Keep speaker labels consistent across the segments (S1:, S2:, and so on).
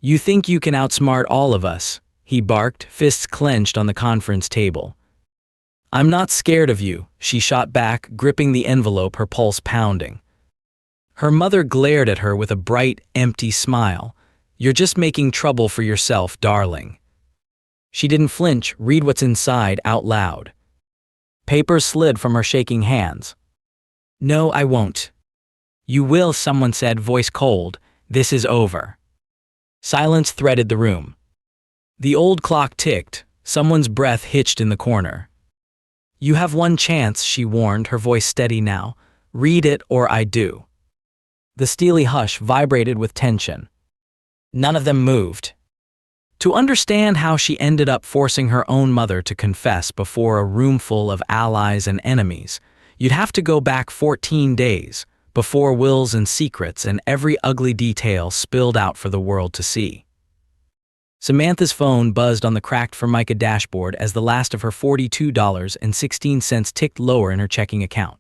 S1: You think you can outsmart all of us, he barked, fists clenched on the conference table. I'm not scared of you, she shot back, gripping the envelope, her pulse pounding. Her mother glared at her with a bright, empty smile. You're just making trouble for yourself, darling. She didn't flinch, read what's inside out loud. Paper slid from her shaking hands. No, I won't. You will, someone said, voice cold. This is over. Silence threaded the room. The old clock ticked, someone's breath hitched in the corner. You have one chance, she warned, her voice steady now. Read it or I do. The steely hush vibrated with tension. None of them moved. To understand how she ended up forcing her own mother to confess before a room full of allies and enemies, you'd have to go back 14 days, before wills and secrets and every ugly detail spilled out for the world to see. Samantha's phone buzzed on the cracked Formica dashboard as the last of her $42.16 ticked lower in her checking account.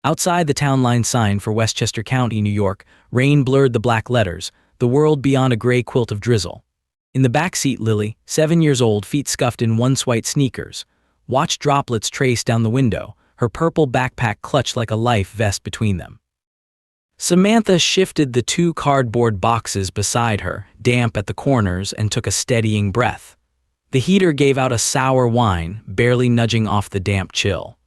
S1: Outside the town line sign for Westchester County, New York, rain blurred the black letters, the world beyond a gray quilt of drizzle. In the back seat, Lily, 7 years old, feet scuffed in one-white sneakers, watched droplets trace down the window, her purple backpack clutched like a life vest between them. Samantha shifted the 2 cardboard boxes beside her, damp at the corners, and took a steadying breath. The heater gave out a sour whine, barely nudging off the damp chill.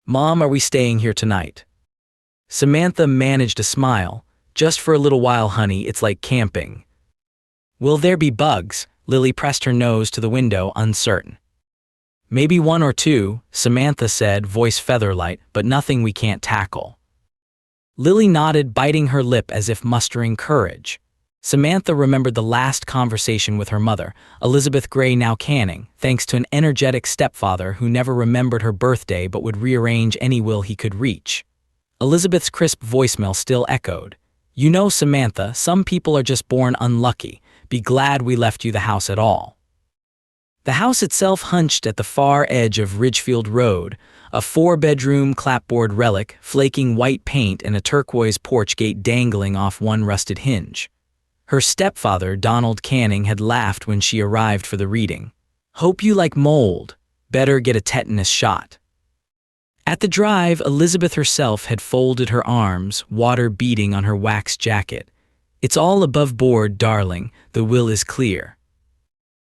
S1: Mom, are we staying here tonight? Samantha managed a smile. Just for a little while, honey, it's like camping. Will there be bugs? Lily pressed her nose to the window, uncertain. Maybe 1 or 2, Samantha said, voice featherlight, but nothing we can't tackle. Lily nodded, biting her lip as if mustering courage. Samantha remembered the last conversation with her mother, Elizabeth Gray, now Canning, thanks to an energetic stepfather who never remembered her birthday but would rearrange any will he could reach. Elizabeth's crisp voicemail still echoed. You know, Samantha, some people are just born unlucky. Be glad we left you the house at all. The house itself hunched at the far edge of Ridgefield Road, a 4-bedroom clapboard relic, flaking white paint and a turquoise porch gate dangling off one rusted hinge. Her stepfather, Donald Canning, had laughed when she arrived for the reading. Hope you like mold. Better get a tetanus shot. At the drive, Elizabeth herself had folded her arms, water beading on her wax jacket. It's all above board, darling. The will is clear.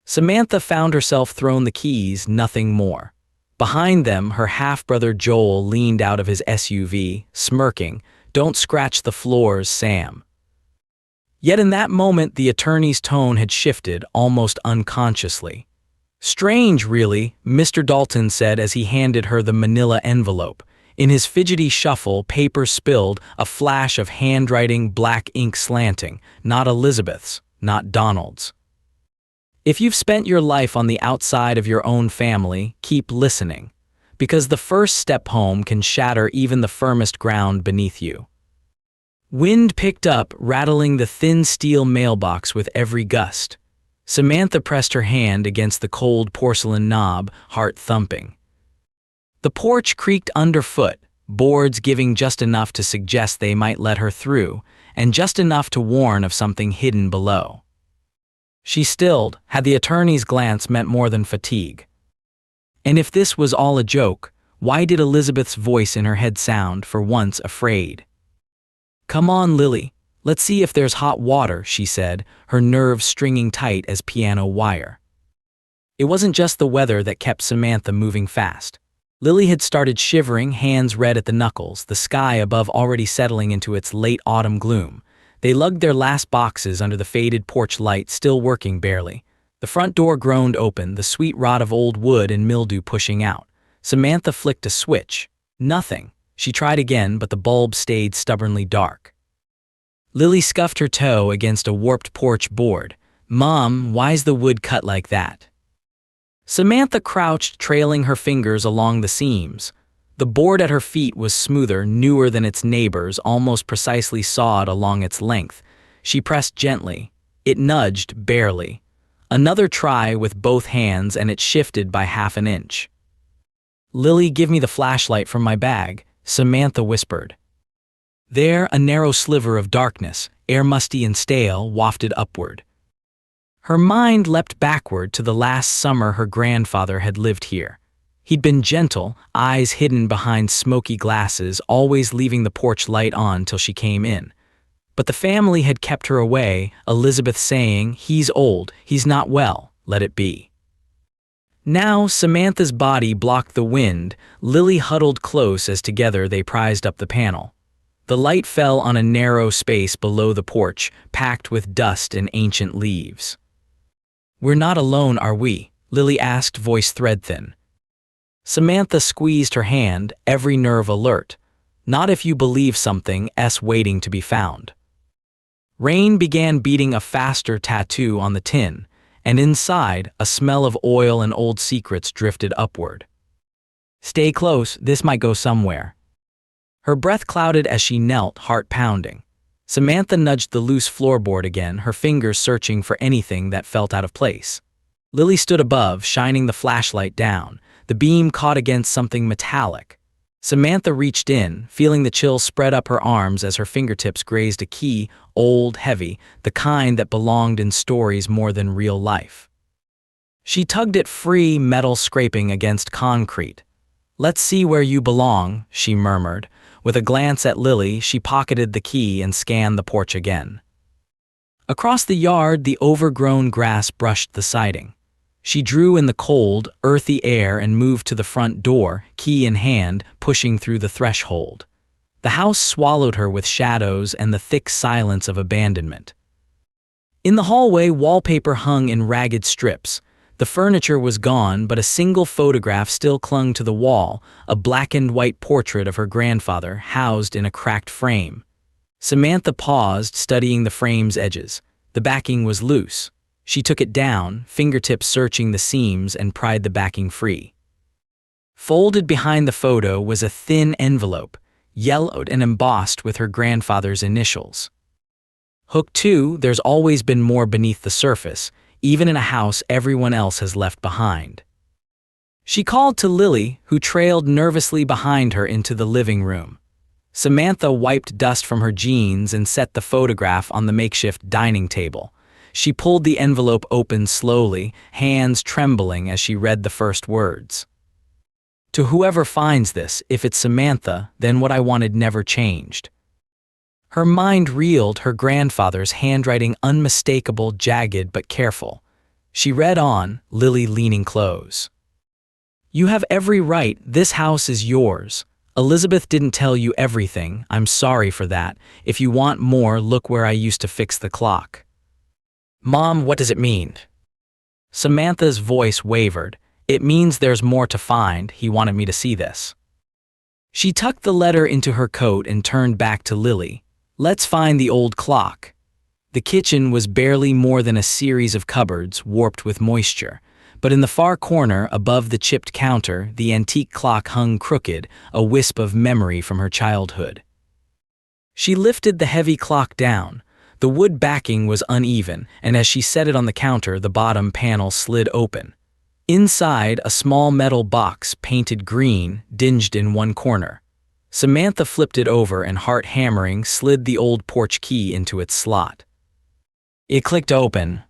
S1: Samantha found herself thrown the keys, nothing more. Behind them, her half-brother Joel leaned out of his SUV, smirking. Don't scratch the floors, Sam. Yet in that moment, the attorney's tone had shifted, almost unconsciously. Strange, really, Mr. Dalton said as he handed her the manila envelope. In his fidgety shuffle, paper spilled, a flash of handwriting, black ink slanting. Not Elizabeth's, not Donald's. If you've spent your life on the outside of your own family, keep listening, because the first step home can shatter even the firmest ground beneath you. Wind picked up, rattling the thin steel mailbox with every gust. Samantha pressed her hand against the cold porcelain knob, heart thumping. The porch creaked underfoot, boards giving just enough to suggest they might let her through, and just enough to warn of something hidden below. She stilled, had the attorney's glance meant more than fatigue. And if this was all a joke, why did Elizabeth's voice in her head sound, for once, afraid? Come on, Lily. Let's see if there's hot water, she said, her nerves stringing tight as piano wire. It wasn't just the weather that kept Samantha moving fast. Lily had started shivering, hands red at the knuckles, the sky above already settling into its late autumn gloom. They lugged their last boxes under the faded porch light, still working barely. The front door groaned open, the sweet rot of old wood and mildew pushing out. Samantha flicked a switch. Nothing. She tried again, but the bulb stayed stubbornly dark. Lily scuffed her toe against a warped porch board. Mom, why's the wood cut like that? Samantha crouched, trailing her fingers along the seams. The board at her feet was smoother, newer than its neighbors, almost precisely sawed along its length. She pressed gently. It nudged, barely. Another try with both hands, and it shifted by half an inch. Lily, give me the flashlight from my bag, Samantha whispered. There, a narrow sliver of darkness, air musty and stale, wafted upward. Her mind leapt backward to the last summer her grandfather had lived here. He'd been gentle, eyes hidden behind smoky glasses, always leaving the porch light on till she came in. But the family had kept her away, Elizabeth saying, "He's old, he's not well, let it be." Now Samantha's body blocked the wind, Lily huddled close as together they prized up the panel. The light fell on a narrow space below the porch, packed with dust and ancient leaves. "We're not alone, are we?" Lily asked, voice thread-thin. Samantha squeezed her hand, every nerve alert. "Not if you believe something, waiting to be found." Rain began beating a faster tattoo on the tin, and inside, a smell of oil and old secrets drifted upward. "Stay close, this might go somewhere." Her breath clouded as she knelt, heart pounding. Samantha nudged the loose floorboard again, her fingers searching for anything that felt out of place. Lily stood above, shining the flashlight down. The beam caught against something metallic. Samantha reached in, feeling the chill spread up her arms as her fingertips grazed a key, old, heavy, the kind that belonged in stories more than real life. She tugged it free, metal scraping against concrete. "Let's see where you belong," she murmured. With a glance at Lily, she pocketed the key and scanned the porch again. Across the yard, the overgrown grass brushed the siding. She drew in the cold, earthy air and moved to the front door, key in hand, pushing through the threshold. The house swallowed her with shadows and the thick silence of abandonment. In the hallway, wallpaper hung in ragged strips. The furniture was gone, but a single photograph still clung to the wall, a blackened white portrait of her grandfather housed in a cracked frame. Samantha paused, studying the frame's edges. The backing was loose. She took it down, fingertips searching the seams, and pried the backing free. Folded behind the photo was a thin envelope, yellowed and embossed with her grandfather's initials. Hook 2, there's always been more beneath the surface, even in a house everyone else has left behind. She called to Lily, who trailed nervously behind her into the living room. Samantha wiped dust from her jeans and set the photograph on the makeshift dining table. She pulled the envelope open slowly, hands trembling as she read the first words. "To whoever finds this, if it's Samantha, then what I wanted never changed." Her mind reeled, her grandfather's handwriting unmistakable, jagged but careful. She read on, Lily leaning close. "You have every right, this house is yours. Elizabeth didn't tell you everything, I'm sorry for that. If you want more, look where I used to fix the clock." "Mom, what does it mean?" Samantha's voice wavered. "It means there's more to find, he wanted me to see this." She tucked the letter into her coat and turned back to Lily. "Let's find the old clock." The kitchen was barely more than a series of cupboards, warped with moisture. But in the far corner, above the chipped counter, the antique clock hung crooked, a wisp of memory from her childhood. She lifted the heavy clock down. The wood backing was uneven, and as she set it on the counter, the bottom panel slid open. Inside, a small metal box, painted green, dinged in one corner. Samantha flipped it over and, heart hammering, slid the old porch key into its slot. It clicked open.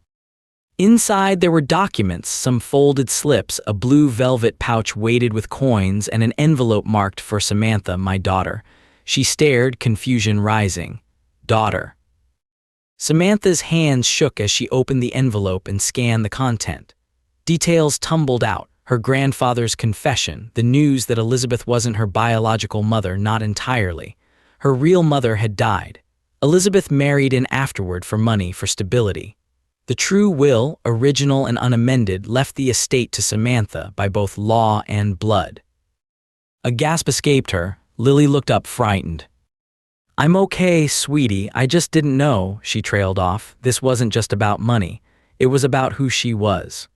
S1: Inside there were documents, some folded slips, a blue velvet pouch weighted with coins, and an envelope marked "For Samantha, my daughter." She stared, confusion rising. "Daughter." Samantha's hands shook as she opened the envelope and scanned the content. Details tumbled out. Her grandfather's confession, the news that Elizabeth wasn't her biological mother, not entirely. Her real mother had died. Elizabeth married in afterward for money, for stability. The true will, original and unamended, left the estate to Samantha by both law and blood. A gasp escaped her. Lily looked up, frightened. "I'm okay, sweetie, I just didn't know," she trailed off. "This wasn't just about money. It was about who she was."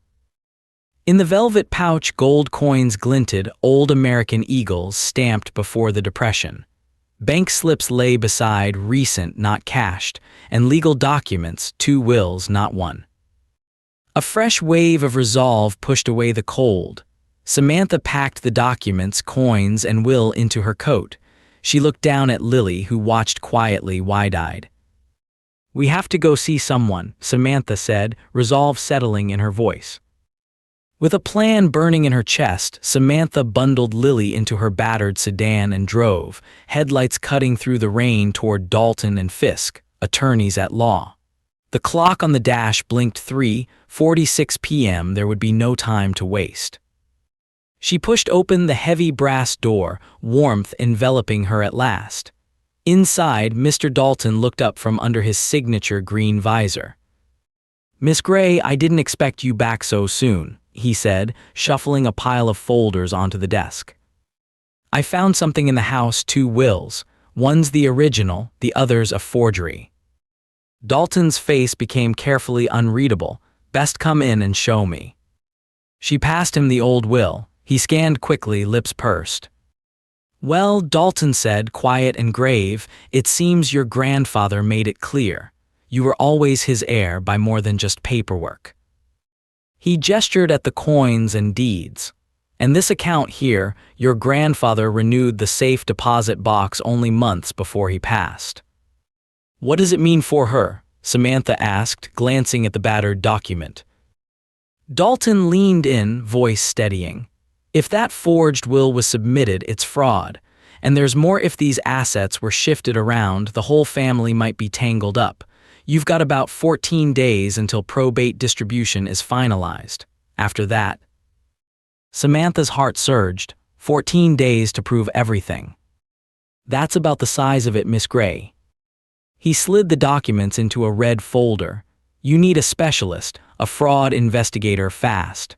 S1: In the velvet pouch, gold coins glinted, old American eagles stamped before the Depression. Bank slips lay beside, recent, not cashed, and legal documents, 2 wills, not one. A fresh wave of resolve pushed away the cold. Samantha packed the documents, coins, and will into her coat. She looked down at Lily, who watched quietly, wide-eyed. We have to go see someone, Samantha said, resolve settling in her voice. With a plan burning in her chest, Samantha bundled Lily into her battered sedan and drove, headlights cutting through the rain toward Dalton and Fisk, attorneys at law. The clock on the dash blinked 3:46 p.m. There would be no time to waste. She pushed open the heavy brass door, warmth enveloping her at last. Inside, Mr. Dalton looked up from under his signature green visor. "Miss Gray, I didn't expect you back so soon," he said, shuffling a pile of folders onto the desk. "I found something in the house, 2 wills. One's the original, the other's a forgery." Dalton's face became carefully unreadable. "Best come in and show me." She passed him the old will. He scanned quickly, lips pursed. "Well," Dalton said, quiet and grave, "it seems your grandfather made it clear. You were always his heir by more than just paperwork." He gestured at the coins and deeds. "And this account here, your grandfather renewed the safe deposit box only months before he passed." "What does it mean for her?" Samantha asked, glancing at the battered document. Dalton leaned in, voice steadying. "If that forged will was submitted, it's fraud. And there's more. If these assets were shifted around, the whole family might be tangled up. You've got about 14 days until probate distribution is finalized. After that..." Samantha's heart surged. 14 days to prove everything. "That's about the size of it, Miss Gray." He slid the documents into a red folder. "You need a specialist, a fraud investigator, fast."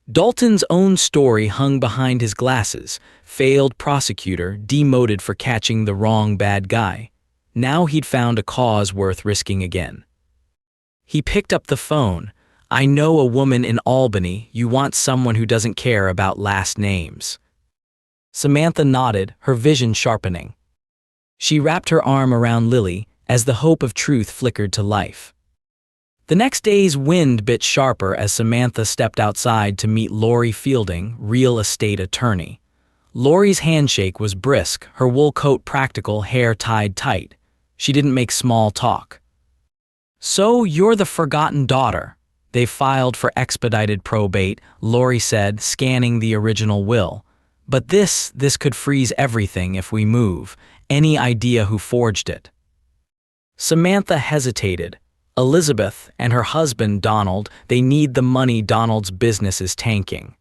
S1: Dalton's own story hung behind his glasses. Failed prosecutor, demoted for catching the wrong bad guy. Now he'd found a cause worth risking again. He picked up the phone. "I know a woman in Albany. You want someone who doesn't care about last names." Samantha nodded, her vision sharpening. She wrapped her arm around Lily as the hope of truth flickered to life. The next day's wind bit sharper as Samantha stepped outside to meet Lori Fielding, real estate attorney. Lori's handshake was brisk, her wool coat practical, hair tied tight. She didn't make small talk. "So you're the forgotten daughter. They filed for expedited probate," Lori said, scanning the original will. "But this could freeze everything if we move. Any idea who forged it?" Samantha hesitated. "Elizabeth and her husband Donald, they need the money. Donald's business is tanking."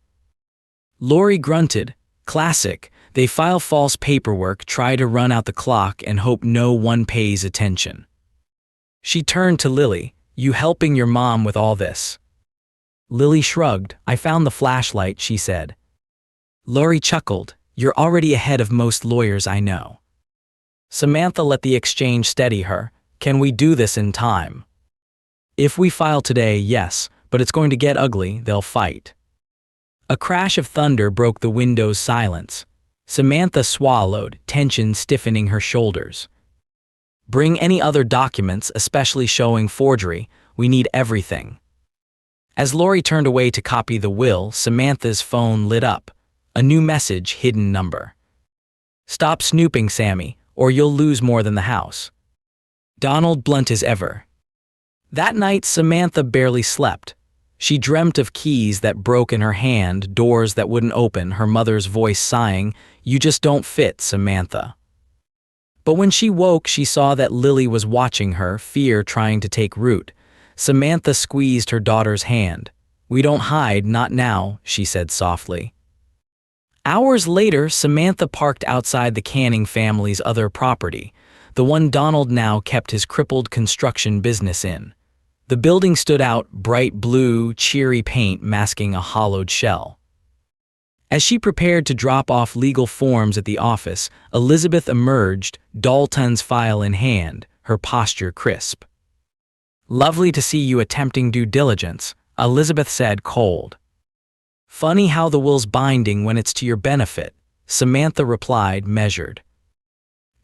S1: Lori grunted. "Classic. They file false paperwork, try to run out the clock, and hope no one pays attention." She turned to Lily. "You helping your mom with all this?" Lily shrugged. "I found the flashlight," she said. Lori chuckled. "You're already ahead of most lawyers I know." Samantha let the exchange steady her. "Can we do this in time?" "If we file today, yes, but it's going to get ugly. They'll fight." A crash of thunder broke the window's silence. Samantha swallowed, tension stiffening her shoulders. "Bring any other documents, especially showing forgery. We need everything." As Lori turned away to copy the will, Samantha's phone lit up. A new message, hidden number. "Stop snooping, Sammy, or you'll lose more than the house. Donald blunt as ever." That night, Samantha barely slept. She dreamt of keys that broke in her hand, doors that wouldn't open, her mother's voice sighing, "You just don't fit, Samantha." But when she woke, she saw that Lily was watching her, fear trying to take root. Samantha squeezed her daughter's hand. "We don't hide, not now," she said softly. Hours later, Samantha parked outside the Canning family's other property, the one Donald now kept his crippled construction business in. The building stood out, bright blue, cheery paint masking a hollowed shell. As she prepared to drop off legal forms at the office, Elizabeth emerged, Dalton's file in hand, her posture crisp. "Lovely to see you attempting due diligence," Elizabeth said, cold. "Funny how the will's binding when it's to your benefit," Samantha replied, measured.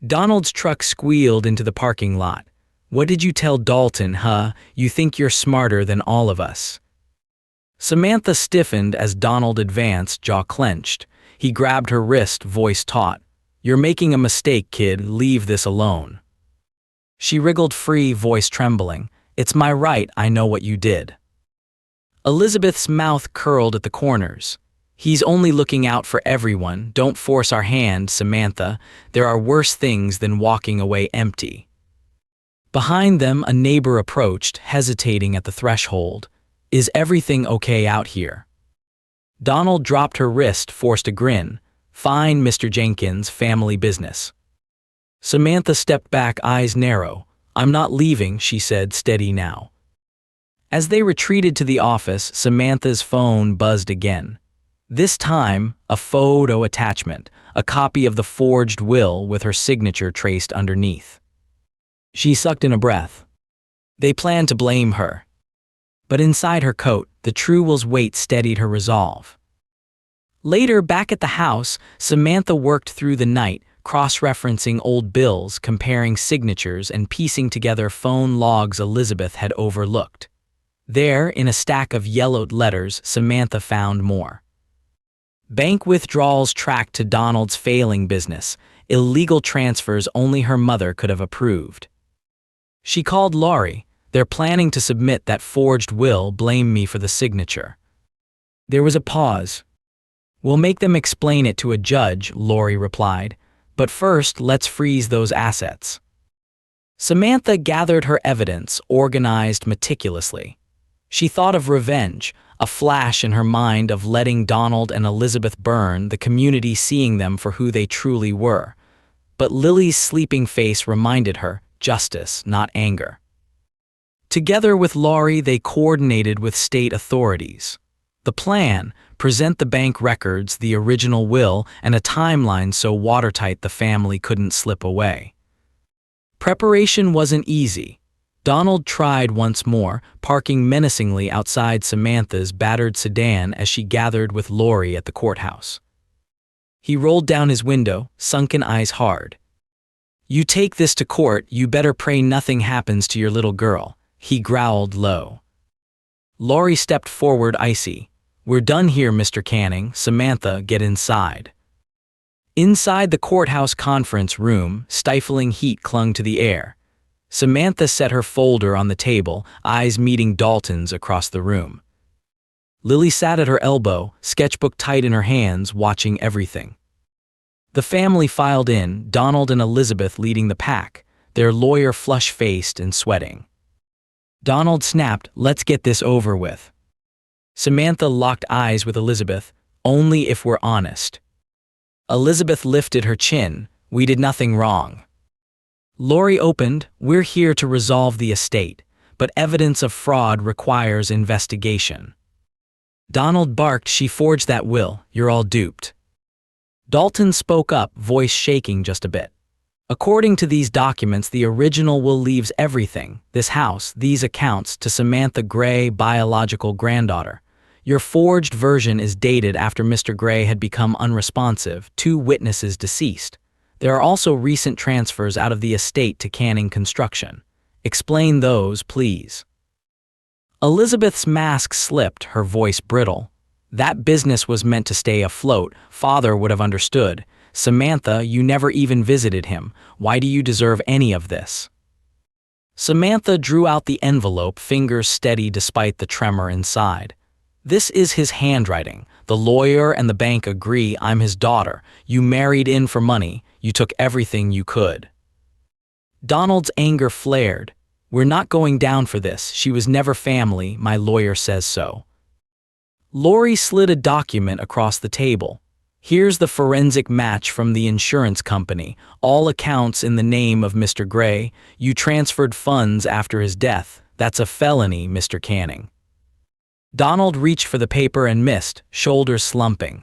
S1: Donald's truck squealed into the parking lot. "What did you tell Dalton, huh? You think you're smarter than all of us." Samantha stiffened as Donald advanced, jaw clenched. He grabbed her wrist, voice taut. "You're making a mistake, kid. Leave this alone." She wriggled free, voice trembling. It's my right, I know what you did. Elizabeth's mouth curled at the corners. He's only looking out for everyone. Don't force our hand, Samantha. There are worse things than walking away empty. Behind them, a neighbor approached, hesitating at the threshold. Is everything okay out here? Donald dropped her wrist, forced a grin. Fine, Mr. Jenkins, family business. Samantha stepped back, eyes narrow. I'm not leaving, she said, steady now. As they retreated to the office, Samantha's phone buzzed again. This time, a photo attachment, a copy of the forged will with her signature traced underneath. She sucked in a breath. They planned to blame her. But inside her coat, the true will's weight steadied her resolve. Later, back at the house, Samantha worked through the night, cross-referencing old bills, comparing signatures, and piecing together phone logs Elizabeth had overlooked. There, in a stack of yellowed letters, Samantha found more. Bank withdrawals tracked to Donald's failing business, illegal transfers only her mother could have approved. She called Laurie. They're planning to submit that forged will, blame me for the signature. There was a pause. We'll make them explain it to a judge, Laurie replied. But first, let's freeze those assets. Samantha gathered her evidence, organized meticulously. She thought of revenge, a flash in her mind of letting Donald and Elizabeth burn, the community seeing them for who they truly were. But Lily's sleeping face reminded her, justice, not anger. Together with Laurie, they coordinated with state authorities. The plan: present the bank records, the original will, and a timeline so watertight the family couldn't slip away. Preparation wasn't easy. Donald tried once more, parking menacingly outside Samantha's battered sedan as she gathered with Laurie at the courthouse. He rolled down his window, sunken eyes hard. You take this to court, you better pray nothing happens to your little girl, he growled low. Laurie stepped forward, icy. We're done here, Mr. Canning. Samantha, get inside. Inside the courthouse conference room, stifling heat clung to the air. Samantha set her folder on the table, eyes meeting Dalton's across the room. Lily sat at her elbow, sketchbook tight in her hands, watching everything. The family filed in, Donald and Elizabeth leading the pack, their lawyer flush-faced and sweating. Donald snapped, let's get this over with. Samantha locked eyes with Elizabeth, only if we're honest. Elizabeth lifted her chin, we did nothing wrong. Laurie opened, we're here to resolve the estate, but evidence of fraud requires investigation. Donald barked, she forged that will, you're all duped. Dalton spoke up, voice shaking just a bit. According to these documents, the original will leaves everything, this house, these accounts, to Samantha Gray, biological granddaughter. Your forged version is dated after Mr. Gray had become unresponsive, 2 witnesses deceased. There are also recent transfers out of the estate to Canning Construction. Explain those, please. Elizabeth's mask slipped, her voice brittle. That business was meant to stay afloat, father would have understood. Samantha, you never even visited him. Why do you deserve any of this? Samantha drew out the envelope, fingers steady despite the tremor inside. This is his handwriting. The lawyer and the bank agree I'm his daughter. You married in for money. You took everything you could. Donald's anger flared. We're not going down for this. She was never family. My lawyer says so. Laurie slid a document across the table. Here's the forensic match from the insurance company. All accounts in the name of Mr. Gray. You transferred funds after his death. That's a felony, Mr. Canning. Donald reached for the paper and missed, shoulders slumping.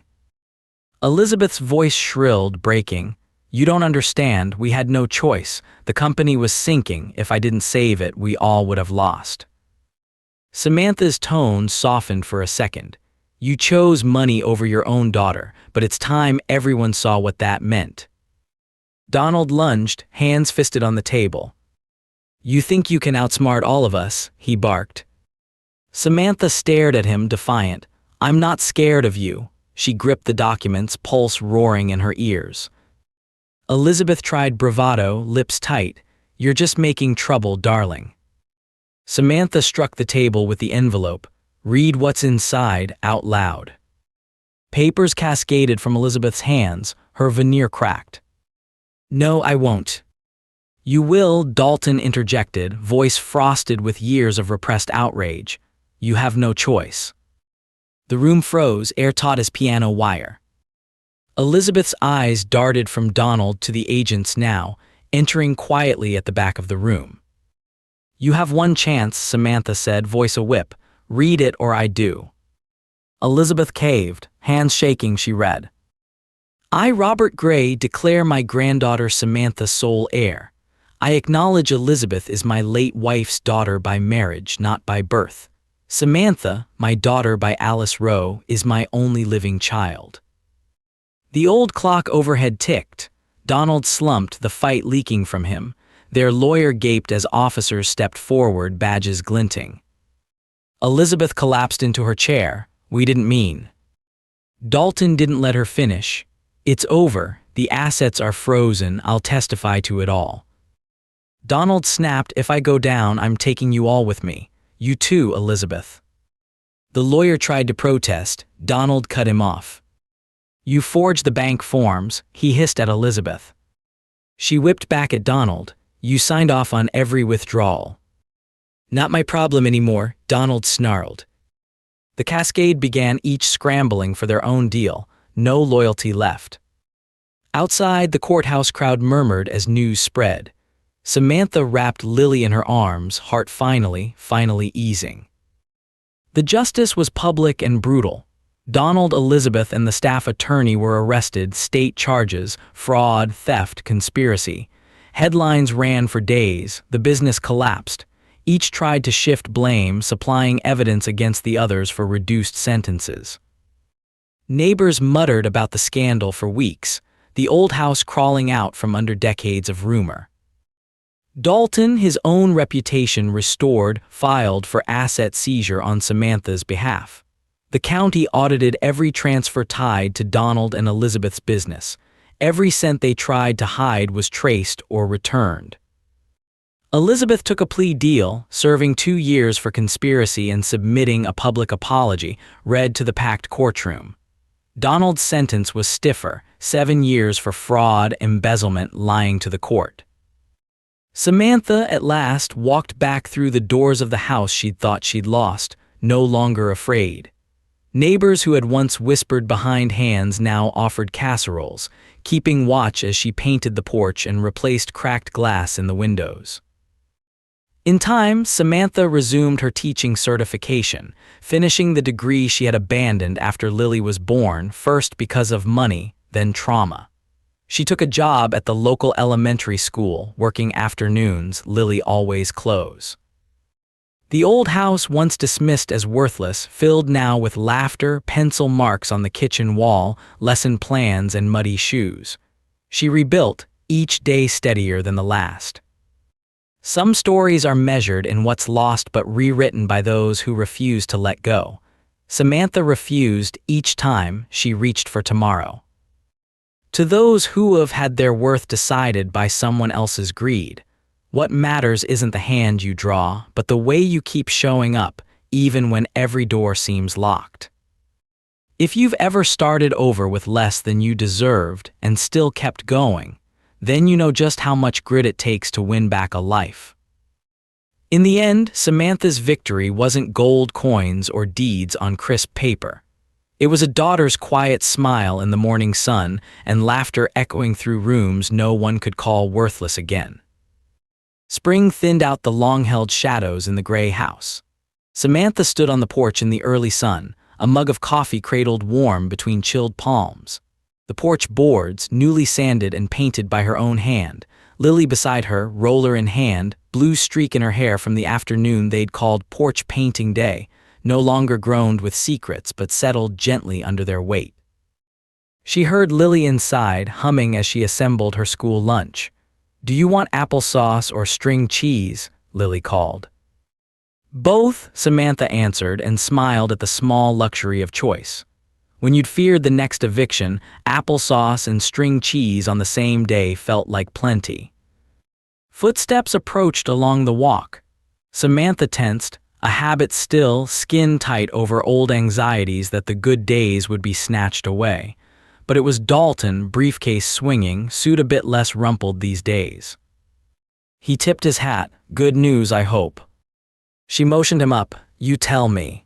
S1: Elizabeth's voice shrilled, breaking. You don't understand, we had no choice. The company was sinking. If I didn't save it, we all would have lost. Samantha's tone softened for a second. You chose money over your own daughter, but it's time everyone saw what that meant. Donald lunged, hands fisted on the table. You think you can outsmart all of us, he barked. Samantha stared at him, defiant. I'm not scared of you. She gripped the documents, pulse roaring in her ears. Elizabeth tried bravado, lips tight. You're just making trouble, darling. Samantha struck the table with the envelope. Read what's inside out loud. Papers cascaded from Elizabeth's hands, her veneer cracked. No, I won't. You will, Dalton interjected, voice frosted with years of repressed outrage. You have no choice. The room froze, air taut as piano wire. Elizabeth's eyes darted from Donald to the agents now, entering quietly at the back of the room. You have one chance, Samantha said, voice a whip. Read it or I do. Elizabeth caved, hands shaking, she read. I, Robert Gray, declare my granddaughter Samantha sole heir. I acknowledge Elizabeth is my late wife's daughter by marriage, not by birth. Samantha, my daughter by Alice Rowe, is my only living child. The old clock overhead ticked. Donald slumped, the fight leaking from him. Their lawyer gaped as officers stepped forward, badges glinting. Elizabeth collapsed into her chair. We didn't mean. Dalton didn't let her finish. It's over. The assets are frozen. I'll testify to it all. Donald snapped, if I go down, I'm taking you all with me. You too, Elizabeth. The lawyer tried to protest. Donald cut him off. You forged the bank forms, he hissed at Elizabeth. She whipped back at Donald. You signed off on every withdrawal. Not my problem anymore, Donald snarled. The cascade began, each scrambling for their own deal, no loyalty left. Outside, the courthouse crowd murmured as news spread. Samantha wrapped Lily in her arms, heart finally easing. The justice was public and brutal. Donald, Elizabeth, and the staff attorney were arrested, state charges, fraud, theft, conspiracy. Headlines ran for days, the business collapsed. Each tried to shift blame, supplying evidence against the others for reduced sentences. Neighbors muttered about the scandal for weeks, the old house crawling out from under decades of rumor. Dalton, his own reputation restored, filed for asset seizure on Samantha's behalf. The county audited every transfer tied to Donald and Elizabeth's business. Every cent they tried to hide was traced or returned. Elizabeth took a plea deal, serving 2 years for conspiracy and submitting a public apology, read to the packed courtroom. Donald's sentence was stiffer, 7 years for fraud, embezzlement, lying to the court. Samantha, at last, walked back through the doors of the house she'd thought she'd lost, no longer afraid. Neighbors who had once whispered behind hands now offered casseroles, keeping watch as she painted the porch and replaced cracked glass in the windows. In time, Samantha resumed her teaching certification, finishing the degree she had abandoned after Lily was born, first because of money, then trauma. She took a job at the local elementary school, working afternoons, Lily always close. The old house, once dismissed as worthless, filled now with laughter, pencil marks on the kitchen wall, lesson plans, and muddy shoes. She rebuilt, each day steadier than the last. Some stories are measured in what's lost but rewritten by those who refuse to let go. Samantha refused each time she reached for tomorrow. To those who have had their worth decided by someone else's greed, what matters isn't the hand you draw, but the way you keep showing up, even when every door seems locked. If you've ever started over with less than you deserved and still kept going, then you know just how much grit it takes to win back a life. In the end, Samantha's victory wasn't gold coins or deeds on crisp paper. It was a daughter's quiet smile in the morning sun and laughter echoing through rooms no one could call worthless again. Spring thinned out the long-held shadows in the gray house. Samantha stood on the porch in the early sun, a mug of coffee cradled warm between chilled palms. The porch boards, newly sanded and painted by her own hand, Lily beside her, roller in hand, blue streak in her hair from the afternoon they'd called porch painting day, no longer groaned with secrets but settled gently under their weight. She heard Lily inside, humming as she assembled her school lunch. "Do you want applesauce or string cheese?" Lily called. "Both," Samantha answered and smiled at the small luxury of choice. When you'd feared the next eviction, applesauce and string cheese on the same day felt like plenty. Footsteps approached along the walk. Samantha tensed, a habit still skin tight over old anxieties that the good days would be snatched away. But it was Dalton, briefcase swinging, suit a bit less rumpled these days. He tipped his hat. "Good news, I hope." She motioned him up. "You tell me."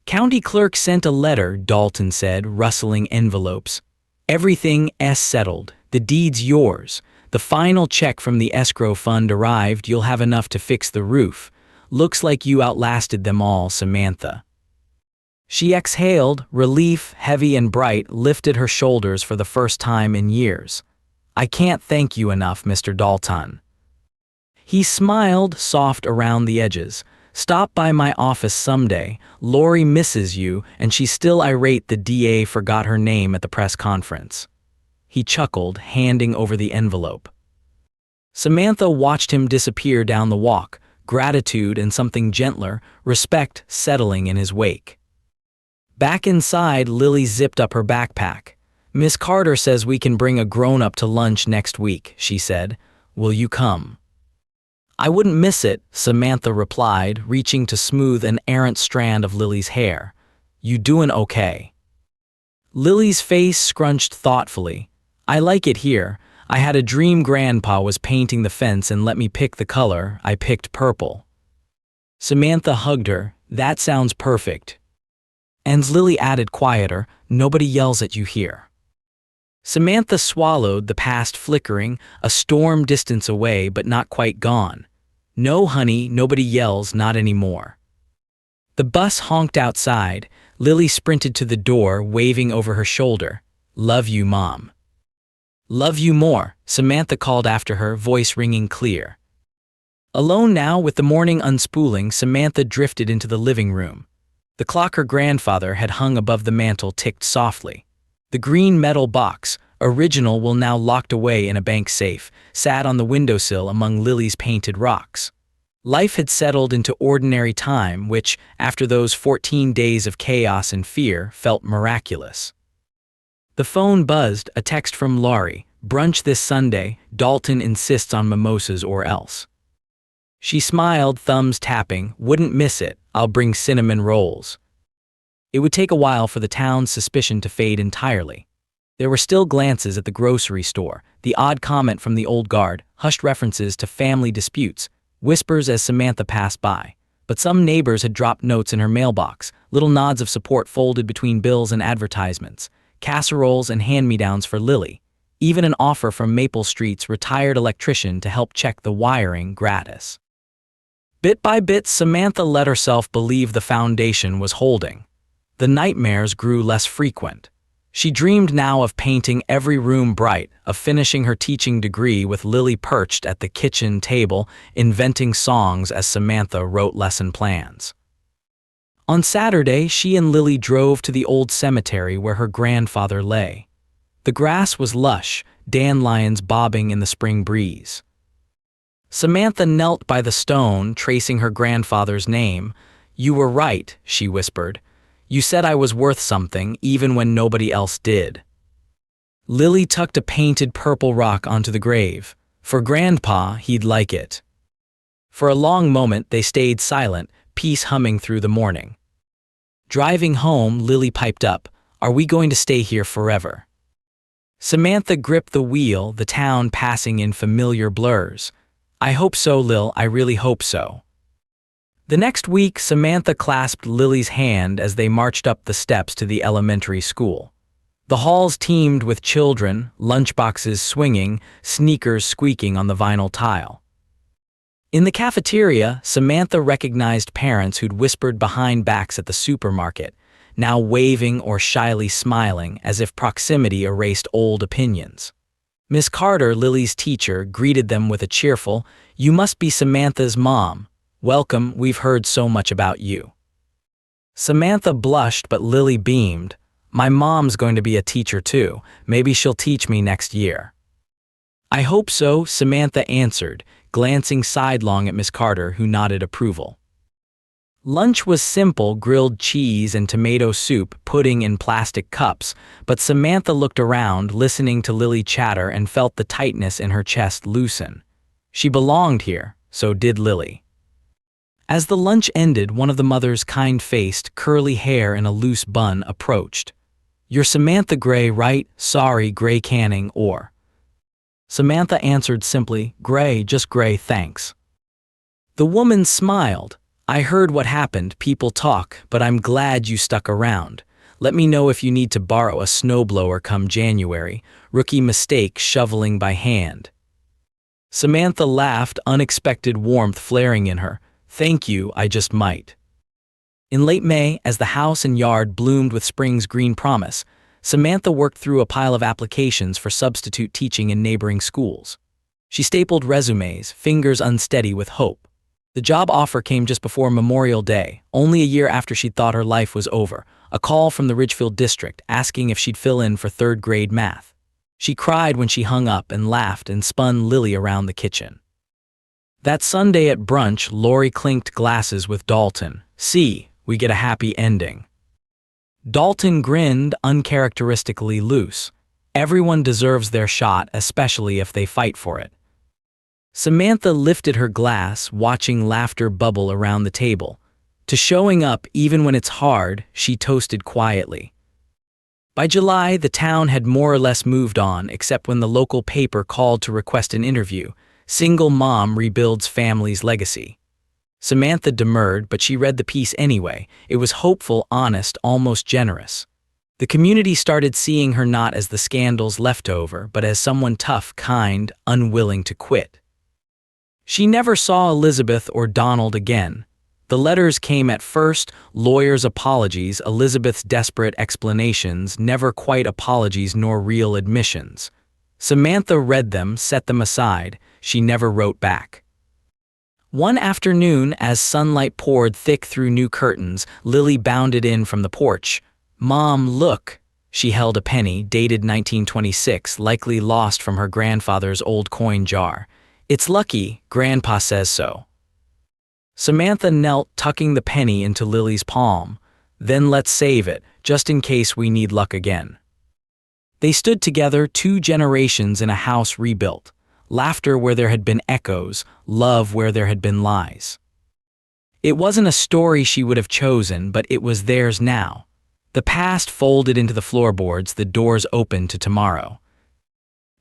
S1: "County clerk sent a letter," Dalton said, rustling envelopes. "Everything's settled. The deed's yours. The final check from the escrow fund arrived. You'll have enough to fix the roof. Looks like you outlasted them all, Samantha." She exhaled, relief, heavy and bright, lifted her shoulders for the first time in years. "I can't thank you enough, Mr. Dalton." He smiled, soft around the edges. "Stop by my office someday. Lori misses you, and she's still irate the DA forgot her name at the press conference." He chuckled, handing over the envelope. Samantha watched him disappear down the walk, gratitude and something gentler, respect settling in his wake. Back inside, Lily zipped up her backpack. "Miss Carter says we can bring a grown-up to lunch next week," she said. "Will you come?" "I wouldn't miss it," Samantha replied, reaching to smooth an errant strand of Lily's hair. "You doin' okay?" Lily's face scrunched thoughtfully. "I like it here. I had a dream Grandpa was painting the fence and let me pick the color. I picked purple." Samantha hugged her. "That sounds perfect." And Lily added quieter, "Nobody yells at you here." Samantha swallowed, the past flickering, a storm distance away but not quite gone. "No, honey, nobody yells, not anymore." The bus honked outside. Lily sprinted to the door, waving over her shoulder. "Love you, Mom." "Love you more," Samantha called after her, voice ringing clear. Alone now, with the morning unspooling, Samantha drifted into the living room. The clock her grandfather had hung above the mantel ticked softly. The green metal box, original while now locked away in a bank safe, sat on the windowsill among Lily's painted rocks. Life had settled into ordinary time, which, after those 14 days of chaos and fear, felt miraculous. The phone buzzed, a text from Laurie. "Brunch this Sunday. Dalton insists on mimosas or else." She smiled, thumbs tapping. "Wouldn't miss it. I'll bring cinnamon rolls." It would take a while for the town's suspicion to fade entirely. There were still glances at the grocery store, the odd comment from the old guard, hushed references to family disputes, whispers as Samantha passed by. But some neighbors had dropped notes in her mailbox, little nods of support folded between bills and advertisements, casseroles and hand-me-downs for Lily, even an offer from Maple Street's retired electrician to help check the wiring gratis. Bit by bit, Samantha let herself believe the foundation was holding. The nightmares grew less frequent. She dreamed now of painting every room bright, of finishing her teaching degree with Lily perched at the kitchen table, inventing songs as Samantha wrote lesson plans. On Saturday, she and Lily drove to the old cemetery where her grandfather lay. The grass was lush, dandelions bobbing in the spring breeze. Samantha knelt by the stone, tracing her grandfather's name. "You were right," she whispered. "You said I was worth something, even when nobody else did." Lily tucked a painted purple rock onto the grave. "For Grandpa, he'd like it." For a long moment, they stayed silent, peace humming through the morning. Driving home, Lily piped up, "Are we going to stay here forever?" Samantha gripped the wheel, the town passing in familiar blurs. "I hope so, Lil, I really hope so." The next week, Samantha clasped Lily's hand as they marched up the steps to the elementary school. The halls teemed with children, lunchboxes swinging, sneakers squeaking on the vinyl tile. In the cafeteria, Samantha recognized parents who'd whispered behind backs at the supermarket, now waving or shyly smiling as if proximity erased old opinions. Miss Carter, Lily's teacher, greeted them with a cheerful, "You must be Samantha's mom. Welcome, we've heard so much about you." Samantha blushed, but Lily beamed. "My mom's going to be a teacher too. Maybe she'll teach me next year." "I hope so," Samantha answered, glancing sidelong at Miss Carter, who nodded approval. Lunch was simple, grilled cheese and tomato soup, pudding in plastic cups, but Samantha looked around, listening to Lily chatter, and felt the tightness in her chest loosen. She belonged here, so did Lily. As the lunch ended, one of the mothers, kind-faced, curly hair in a loose bun, approached. "You're Samantha Gray, right? Sorry, Gray Canning, or..." Samantha answered simply, "Gray, just Gray, thanks." The woman smiled. "I heard what happened, people talk, but I'm glad you stuck around. Let me know if you need to borrow a snowblower come January. Rookie mistake shoveling by hand." Samantha laughed, unexpected warmth flaring in her. "Thank you, I just might." In late May, as the house and yard bloomed with spring's green promise, Samantha worked through a pile of applications for substitute teaching in neighboring schools. She stapled resumes, fingers unsteady with hope. The job offer came just before Memorial Day, only a year after she'd thought her life was over, a call from the Ridgefield district asking if she'd fill in for third-grade math. She cried when she hung up and laughed and spun Lily around the kitchen. That Sunday at brunch, Lori clinked glasses with Dalton. "See, we get a happy ending." Dalton grinned, uncharacteristically loose. "Everyone deserves their shot, especially if they fight for it." Samantha lifted her glass, watching laughter bubble around the table. "To showing up even when it's hard," she toasted quietly. By July, the town had more or less moved on, except when the local paper called to request an interview. "Single mom rebuilds family's legacy." Samantha demurred, but she read the piece anyway. It was hopeful, honest, almost generous. The community started seeing her not as the scandal's leftover, but as someone tough, kind, unwilling to quit. She never saw Elizabeth or Donald again. The letters came at first, lawyers' apologies, Elizabeth's desperate explanations, never quite apologies nor real admissions. Samantha read them, set them aside. She never wrote back. One afternoon, as sunlight poured thick through new curtains, Lily bounded in from the porch. "Mom, look." She held a penny, dated 1926, likely lost from her grandfather's old coin jar. "It's lucky, Grandpa says so." Samantha knelt, tucking the penny into Lily's palm. "Then let's save it, just in case we need luck again." They stood together, 2 generations in a house rebuilt. Laughter where there had been echoes, love where there had been lies. It wasn't a story she would have chosen, but it was theirs now. The past folded into the floorboards, the doors open to tomorrow.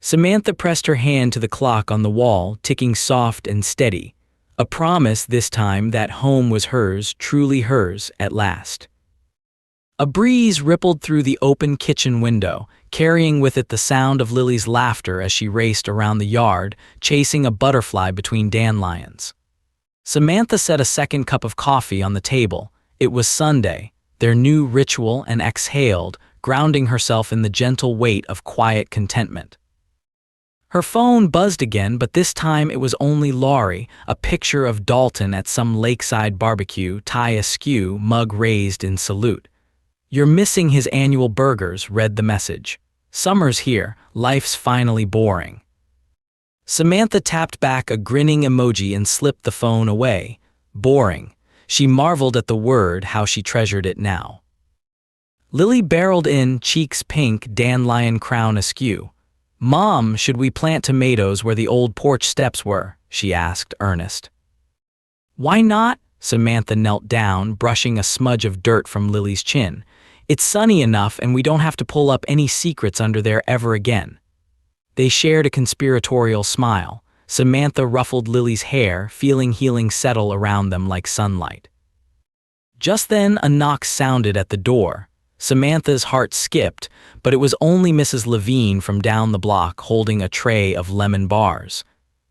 S1: Samantha pressed her hand to the clock on the wall, ticking soft and steady. A promise this time that home was hers, truly hers, at last. A breeze rippled through the open kitchen window, carrying with it the sound of Lily's laughter as she raced around the yard, chasing a butterfly between dandelions. Samantha set a second cup of coffee on the table. It was Sunday, their new ritual, and exhaled, grounding herself in the gentle weight of quiet contentment. Her phone buzzed again, but this time it was only Laurie, a picture of Dalton at some lakeside barbecue, tie askew, mug raised in salute. "You're missing his annual burgers," read the message. "Summer's here, life's finally boring." Samantha tapped back a grinning emoji and slipped the phone away. Boring. She marveled at the word, how she treasured it now. Lily barreled in, cheeks pink, dandelion crown askew. "Mom, should we plant tomatoes where the old porch steps were?" she asked, earnest. "Why not?" Samantha knelt down, brushing a smudge of dirt from Lily's chin. "It's sunny enough and we don't have to pull up any secrets under there ever again." They shared a conspiratorial smile. Samantha ruffled Lily's hair, feeling healing settle around them like sunlight. Just then, a knock sounded at the door. Samantha's heart skipped, but it was only Mrs. Levine from down the block holding a tray of lemon bars.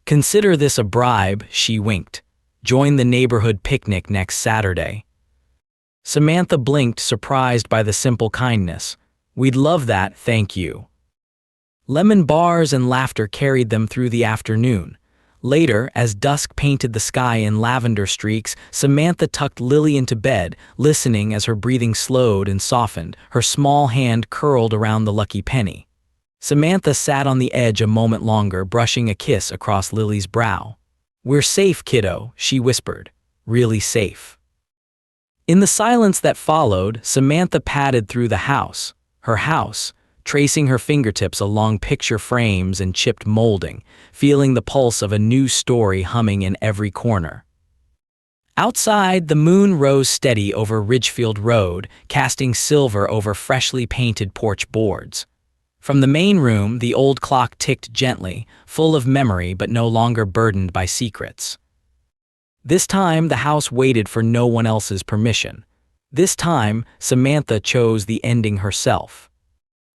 S1: "Consider this a bribe," she winked. "Join the neighborhood picnic next Saturday." Samantha blinked, surprised by the simple kindness. "We'd love that, thank you." Lemon bars and laughter carried them through the afternoon. Later, as dusk painted the sky in lavender streaks, Samantha tucked Lily into bed, listening as her breathing slowed and softened, her small hand curled around the lucky penny. Samantha sat on the edge a moment longer, brushing a kiss across Lily's brow. "We're safe, kiddo," she whispered. "Really safe." In the silence that followed, Samantha padded through the house. Her house, tracing her fingertips along picture frames and chipped molding, feeling the pulse of a new story humming in every corner. Outside, the moon rose steady over Ridgefield Road, casting silver over freshly painted porch boards. From the main room, the old clock ticked gently, full of memory but no longer burdened by secrets. This time, the house waited for no one else's permission. This time, Samantha chose the ending herself.